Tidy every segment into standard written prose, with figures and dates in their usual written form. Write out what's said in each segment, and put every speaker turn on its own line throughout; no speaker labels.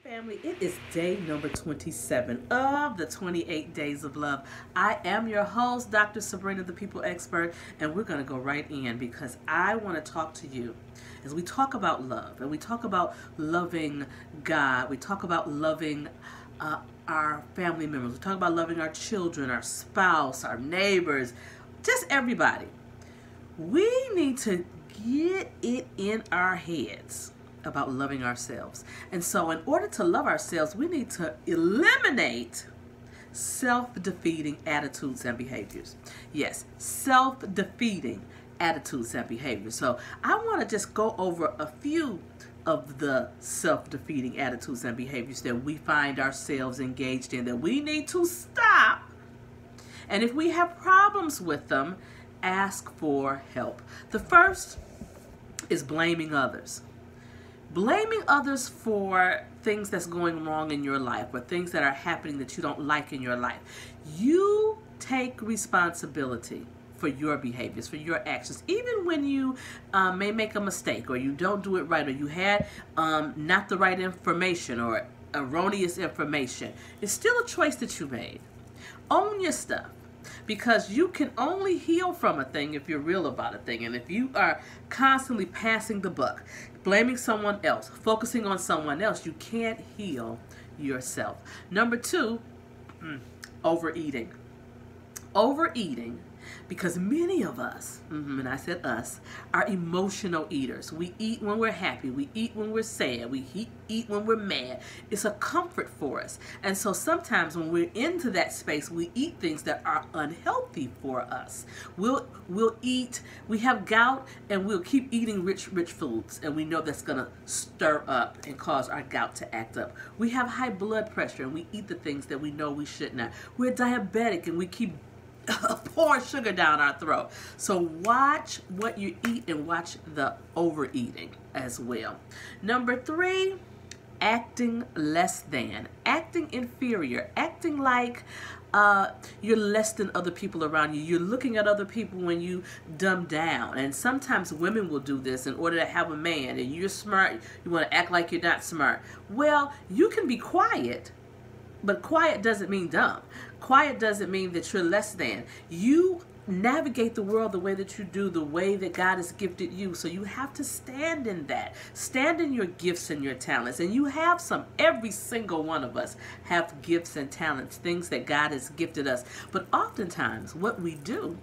Family, it is day number 27 of the 28 Days of Love. I am your host, Dr. Sabrina, the People Expert, and we're going to go right in because I want to talk to you as we talk about love and we talk about loving God. We talk about loving our family members. We talk about loving our children, our spouse, our neighbors, just everybody. We need to get it in our heads about loving ourselves. And so in order to love ourselves, we need to eliminate self-defeating attitudes and behaviors. Yes, self-defeating attitudes and behaviors. So I want to just go over a few of the self-defeating attitudes and behaviors that we find ourselves engaged in that we need to stop. And if we have problems with them, ask for help. The first is blaming others. Blaming others for things that's going wrong in your life or things that are happening that you don't like in your life. You take responsibility for your behaviors, for your actions, even when you may make a mistake or you don't do it right or you had not the right information or erroneous information. It's still a choice that you made. Own your stuff. Because you can only heal from a thing if you're real about a thing. And if you are constantly passing the buck, blaming someone else, focusing on someone else, you can't heal yourself. Number two, overeating. Overeating, because many of us, and I said us, are emotional eaters. We eat when we're happy. We eat when we're sad. We eat when we're mad. It's a comfort for us. And so sometimes when we're into that space, we eat things that are unhealthy for us. We'll eat, we have gout, and we'll keep eating rich foods. And we know that's going to stir up and cause our gout to act up. We have high blood pressure, and we eat the things that we know we should not. We're diabetic, and we keep pour sugar down our throat. So watch what you eat and watch the overeating as well. Number three, acting less than, acting inferior, acting like you're less than other people around you. You're looking at other people when you dumb down. And sometimes women will do this in order to have a man. And you're smart, you want to act like you're not smart. Well, you can be quiet, but quiet doesn't mean dumb. Quiet doesn't mean that you're less than. You navigate the world the way that you do, the way that God has gifted you. So you have to stand in that. Stand in your gifts and your talents. And you have some. Every single one of us have gifts and talents, things that God has gifted us. But oftentimes what we do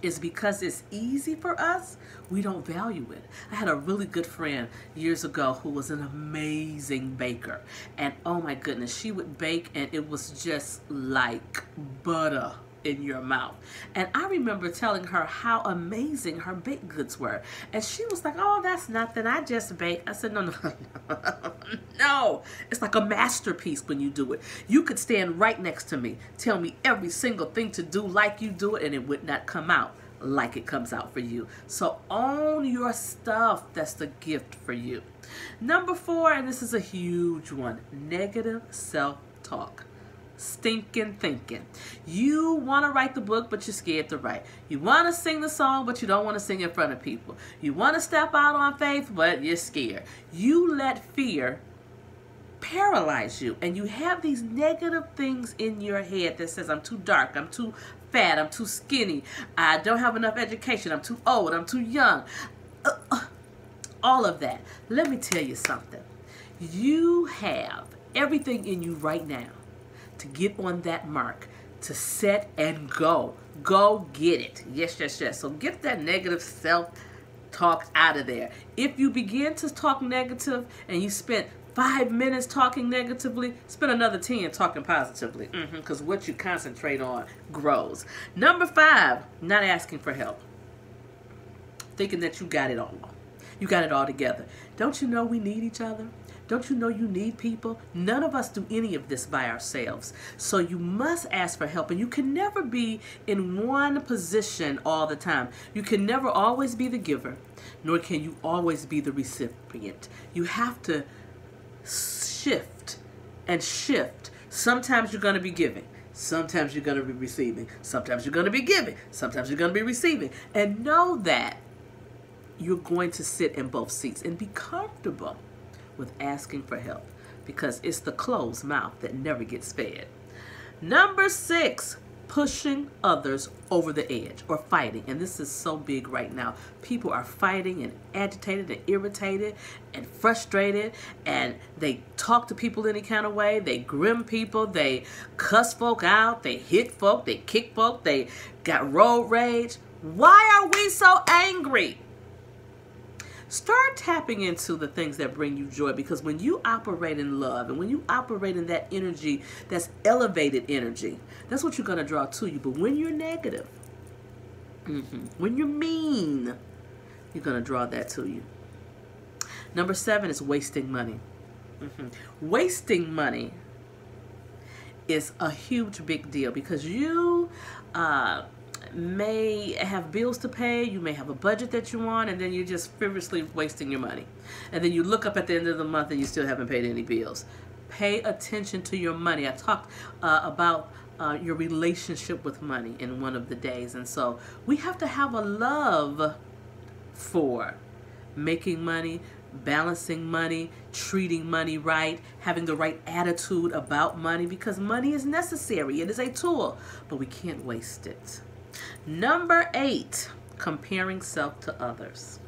is because it's easy for us, we don't value it. I had a really good friend years ago who was an amazing baker. And oh my goodness, she would bake and it was just like butter in your mouth. And I remember telling her how amazing her baked goods were. And she was like, oh, that's nothing. I just bake. I said, no. No. It's like a masterpiece when you do it. You could stand right next to me, tell me every single thing to do like you do it, and it would not come out like it comes out for you. So own your stuff. That's the gift for you. Number four, and this is a huge one, negative self-talk. Stinking thinking. You want to write the book, but you're scared to write. You want to sing the song, but you don't want to sing in front of people. You want to step out on faith, but you're scared. You let fear paralyze you, and you have these negative things in your head that says, I'm too dark, I'm too fat, I'm too skinny, I don't have enough education, I'm too old, I'm too young. All of that. Let me tell you something. You have everything in you right now to get on that mark, to set and go. Go get it. Yes, yes, yes. So get that negative self-talk out of there. If you begin to talk negative and you spent 5 minutes talking negatively, spend another 10 talking positively. Because what you concentrate on grows. Number five, not asking for help. Thinking that you got it all. You got it all together. Don't you know we need each other? Don't you know you need people? None of us do any of this by ourselves. So you must ask for help. And you can never be in one position all the time. You can never always be the giver, nor can you always be the recipient. You have to shift and shift. Sometimes you're going to be giving. Sometimes you're going to be receiving. Sometimes you're going to be giving. Sometimes you're going to be receiving. And know that you're going to sit in both seats and be comfortable with asking for help. because it's the closed mouth that never gets fed. Number 6, pushing others over the edge or fighting. And this is so big right now. People are fighting and agitated and irritated and frustrated, and they talk to people any kind of way. They grim people. They cuss folk out. They hit folk. They kick folk. They got road rage. Why are we so angry? Start tapping into the things that bring you joy, because when you operate in love and when you operate in that energy, that's elevated energy, that's what you're going to draw to you. But when you're negative, when you're mean, you're going to draw that to you. Number 7 is wasting money. Wasting money is a huge big deal, because you may have bills to pay, you may have a budget that you want, and then you're just frivolously wasting your money. And then you look up at the end of the month and you still haven't paid any bills. Pay attention to your money. I talked about your relationship with money in one of the days. And so we have to have a love for making money, balancing money, treating money right, having the right attitude about money, because money is necessary. It is a tool, but we can't waste it. Number 8, comparing self to others.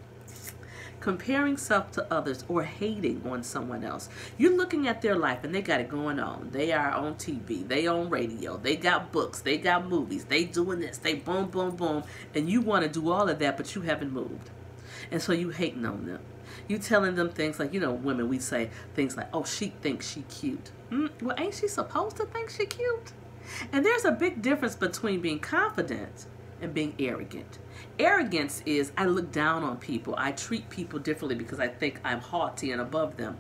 Comparing self to others or hating on someone else. You're looking at their life and they got it going on. They are on TV, they on radio, they got books, they got movies, they doing this, they boom, boom, boom, and you want to do all of that, but you haven't moved. And so you hating on them. You telling them things like, women, we say things like, oh, she thinks she cute. Well, ain't she supposed to think she cute? And there's a big difference between being confident and being arrogant. Arrogance is, I look down on people. I treat people differently because I think I'm haughty and above them.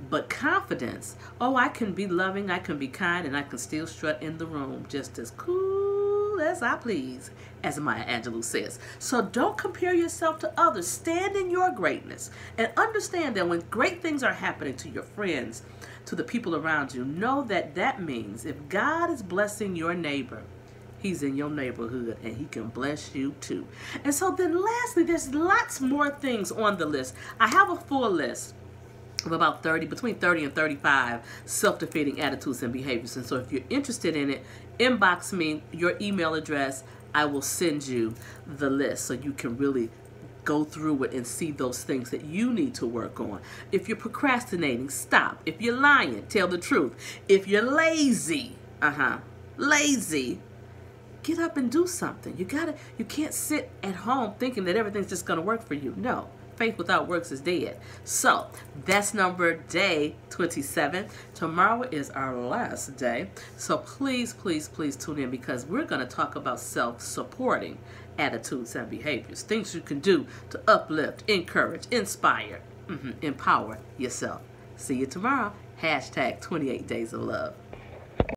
But confidence, oh, I can be loving, I can be kind, and I can still strut in the room just as cool as I please, as Maya Angelou says. So don't compare yourself to others. Stand in your greatness and understand that when great things are happening to your friends, to the people around you, know that that means if God is blessing your neighbor, He's in your neighborhood and He can bless you too. And so then lastly, there's lots more things on the list. I have a full list of about between 30 and 35 self-defeating attitudes and behaviors. And so if you're interested in it, inbox me your email address. I will send you the list so you can really go through it and see those things that you need to work on. If you're procrastinating, stop. If you're lying, tell the truth. If you're lazy, get up and do something. You can't sit at home thinking that everything's just going to work for you. No. Faith without works is dead. So that's day 27. Tomorrow is our last day. So please, please, please tune in, because we're going to talk about self-supporting attitudes and behaviors. Things you can do to uplift, encourage, inspire, empower yourself. See you tomorrow. #28 Days of Love.